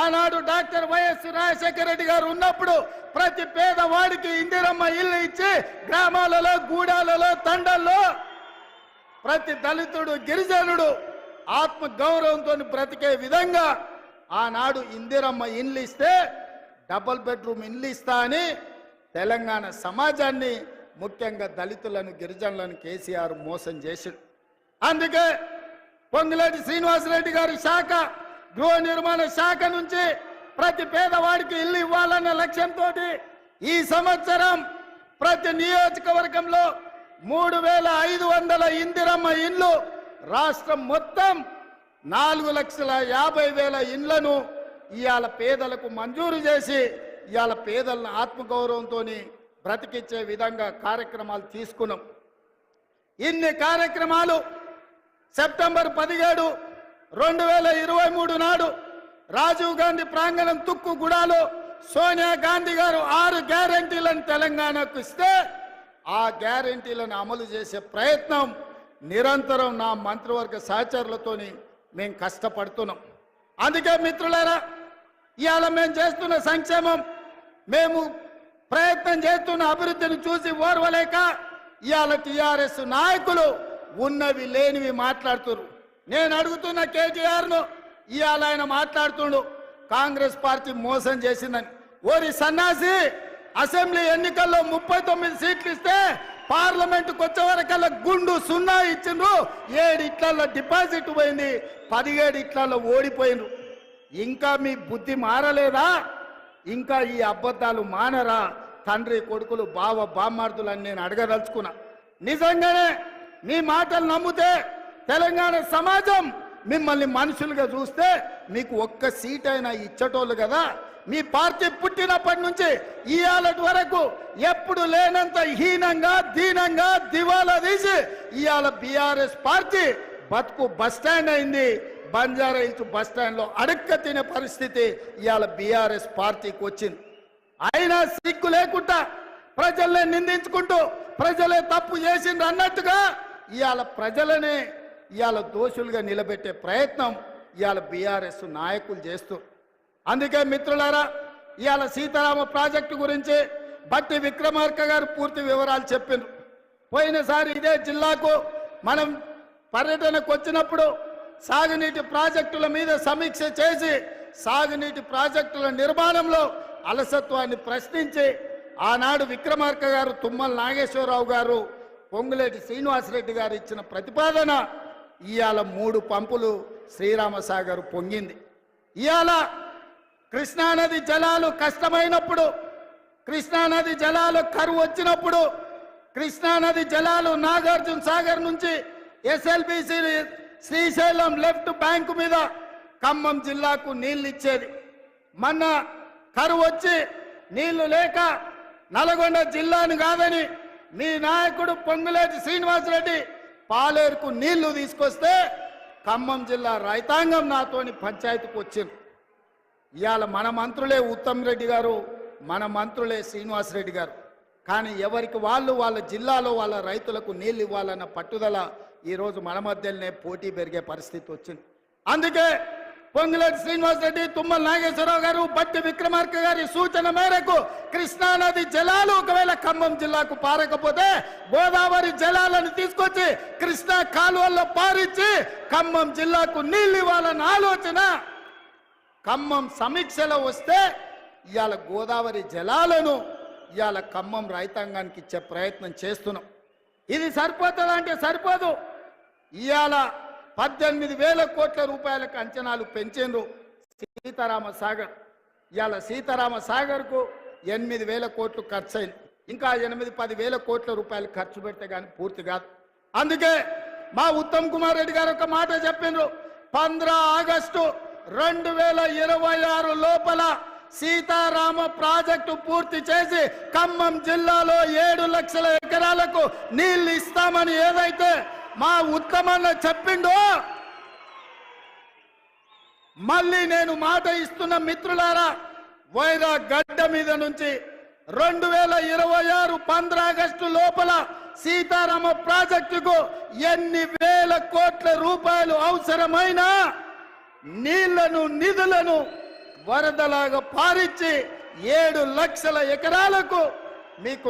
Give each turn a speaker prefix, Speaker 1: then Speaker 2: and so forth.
Speaker 1: ఆనాడు doctor YS Rajasekhara Reddy గారు ఉన్నప్పుడు ప్రతి పేదవాడికి ఇందిరమ్మ ఇల్లు ఇచ్చి గ్రామాలలో గూడాలలో తండల్లో ప్రతి దళితుడు గిరిజనుడు ఆత్మ గౌరవంతో బ్రతికే విధంగా ఆనాడు ఇందిరమ్మ ఇల్లు ఇస్తే డబుల్ బెడ్రూమ్ ఇల్లు ఇస్తా అని తెలంగాణ సమాజాన్ని ముఖ్యంగా దళితులను గిరిజనులను కేసీఆర్ మోసం చేశాడు. అందుకే పొంగులేటి శ్రీనివాసరెడ్డి గారి శాఖ గృహ నిర్మాణ శాఖ నుంచి ప్రతి పేదవాడికి ఇల్లు ఇవ్వాలన్న లక్ష్యంతో ఈ సంవత్సరం ప్రతి నియోజకవర్గంలో 3,500 ఇందిరమ్మ ఇండ్లు రాష్ట్రం మొత్తం 4,50,000 ఇండ్లను ఇవాళ పేదలకు మంజూరు చేసి ఇవాళ పేదలను ఆత్మగౌరవంతో బ్రతికించే విధంగా కార్యక్రమాలు తీసుకున్నాం. ఇన్ని కార్యక్రమాలు సెప్టెంబర్ 17, 2023 నాడు రాజీవ్ గాంధీ ప్రాంగణం తుక్కుగూడలో సోనియా గాంధీ గారు 6 గ్యారెంటీలను తెలంగాణకు ఇస్తే ఆ గ్యారెంటీలను అమలు చేసే ప్రయత్నం నిరంతరం నా మంత్రివర్గ సహచరులతోని మేము కష్టపడుతున్నాం. అందుకే మిత్రులారా, ఇవాళ మేము చేస్తున్న సంక్షేమం, మేము ప్రయత్నం చేస్తున్న అభివృద్ధిని చూసి ఓర్వలేక ఇవాళ టీఆర్ఎస్ నాయకులు ఉన్నవి లేనివి మాట్లాడుతున్నారు. నేను అడుగుతున్న కేటీఆర్ను, ఇవాళ ఆయన మాట్లాడుతుండు కాంగ్రెస్ పార్టీ మోసం చేసిందని. ఓరి సన్నాసి, అసెంబ్లీ ఎన్నికల్లో 39 సీట్లు ఇస్తే పార్లమెంటుకు వచ్చే వరకల్లా గుండు 0 ఇచ్చిండ్రు. 7 ఇట్లలో డిపాజిట్ పోయింది, 17 ఇట్లలో ఓడిపోయిండ్రు. ఇంకా మీ బుద్ధి మారలేదా? ఇంకా ఈ అబద్ధాలు మానరా? తండ్రి కొడుకులు బావ బామ్మార్దులని నేను అడగదలుచుకున్నా. నిజంగానే మీ మాటలు నమ్మితే తెలంగాణ సమాజం మిమ్మల్ని మనుషులుగా చూస్తే మీకు ఒక్క సీట్ అయినా ఇచ్చటోళ్ళు కదా. మీ పార్టీ పుట్టినప్పటి నుంచి ఇవాళ వరకు ఎప్పుడు లేనంత హీనంగా దీనంగా దివాలా తీసి ఇవాళ బీఆర్ఎస్ పార్టీ బతుకు బస్టాండ్ అయింది. బంజారా హిల్స్ బస్టాండ్లో అడక్క తినే పరిస్థితి ఇవాళ బీఆర్ఎస్ పార్టీకి వచ్చింది. అయినా సిగ్గు లేకుండా ప్రజల్ని నిందించుకుంటూ ప్రజలే తప్పు చేసిండ్రు అన్నట్టుగా ఇవాళ ప్రజలనే ఇవాళ దోషులుగా నిలబెట్టే ప్రయత్నం ఇవాళ బీఆర్ఎస్ నాయకులు చేస్తూ. అందుకే మిత్రులారా, ఇవాళ సీతారామ ప్రాజెక్టు గురించి బట్టి విక్రమార్క గారు పూర్తి వివరాలు చెప్పిండ్రు. పోయినసారి ఇదే జిల్లాకు మనం పర్యటనకు వచ్చినప్పుడు సాగునీటి ప్రాజెక్టుల మీద సమీక్ష చేసి సాగునీటి ప్రాజెక్టుల నిర్మాణంలో అలసత్వాన్ని ప్రశ్నించి ఆనాడు విక్రమార్క గారు, తుమ్మల నాగేశ్వరరావు గారు, పొంగులేటి శ్రీనివాసరెడ్డి గారు ఇచ్చిన ప్రతిపాదన ఇవాళ 3 పంపులు శ్రీరామసాగర్ పొంగింది. ఇవాళ కృష్ణానది జలాలు కష్టమైనప్పుడు, కృష్ణానది జలాలు కరువు వచ్చినప్పుడు, కృష్ణానది జలాలు నాగార్జున సాగర్ నుంచి ఎస్ఎల్బిసి శ్రీశైలం లెఫ్ట్ బ్యాంకు మీద ఖమ్మం జిల్లాకు నీళ్లు ఇచ్చేది. మొన్న కరువు వచ్చి నీళ్లు లేక నల్గొండ జిల్లాను కాదని మీ నాయకుడు పొంగులేటి శ్రీనివాసరెడ్డి పాలేరుకు నీళ్లు తీసుకొస్తే ఖమ్మం జిల్లా రైతాంగం నాతోని పంచాయతీకి వచ్చింది. ఇవాళ మన మంత్రులే ఉత్తమ్ రెడ్డి గారు, మన మంత్రులే శ్రీనివాసరెడ్డి గారు. కానీ ఎవరికి వాళ్ళు వాళ్ళ జిల్లాలో వాళ్ళ రైతులకు నీళ్ళు ఇవ్వాలన్న పట్టుదల ఈరోజు మన మధ్యలోనే పోటీ పెరిగే పరిస్థితి వచ్చింది. అందుకే పొంగులేటి శ్రీనివాసరెడ్డి, తుమ్మల నాగేశ్వరరావు గారు, బట్టి విక్రమార్క గారి సూచన మేరకు కృష్ణానది జలాలు ఒకవేళ ఖమ్మం జిల్లాకు పారకపోతే గోదావరి జలాలను తీసుకొచ్చి కృష్ణా కాలువల్లో పారించి ఖమ్మం జిల్లాకు నీళ్ళు ఇవ్వాలన్న ఆలోచన ఖమ్మం సమీక్షలో వస్తే ఇవాళ గోదావరి జలాలను ఇవాళ ఖమ్మం రైతాంగానికి ఇచ్చే ప్రయత్నం చేస్తున్నాం. ఇది సరిపోతుందా అంటే సరిపోదు. ఇవాళ 18,000 కోట్ల రూపాయలకు అంచనాలు పెంచేందుకు సీతారామ సాగర్, ఇవాళ సీతారామ సాగర్కు 8,000 కోట్లు ఖర్చు అయింది. ఇంకా 8-10,000 కోట్ల రూపాయలు ఖర్చు పెడితే కానీ పూర్తి కాదు. అందుకే మా ఉత్తమ్ కుమార్ రెడ్డి గారు ఒక మాట చెప్పిండ్రు, 15 ఆగస్టు 2026 లోపల సీతారామ ప్రాజెక్టు పూర్తి చేసి ఖమ్మం జిల్లాలో 7 లక్షల ఎకరాలకు నీళ్లు ఇస్తామని ఏదైతే మా ఉత్తమన్న చెప్పిండో, మళ్ళీ నేను మాట ఇస్తున్న మిత్రులారా, వైరా గడ్డ మీద నుంచి 2026 15 ఆగస్టు లోపల సీతారామ ప్రాజెక్టుకు ఎన్ని వేల కోట్ల రూపాయలు అవసరమైన నీళ్లను నిధులను వరదలాగా పారించి 7 లక్షల ఎకరాలకు మీకు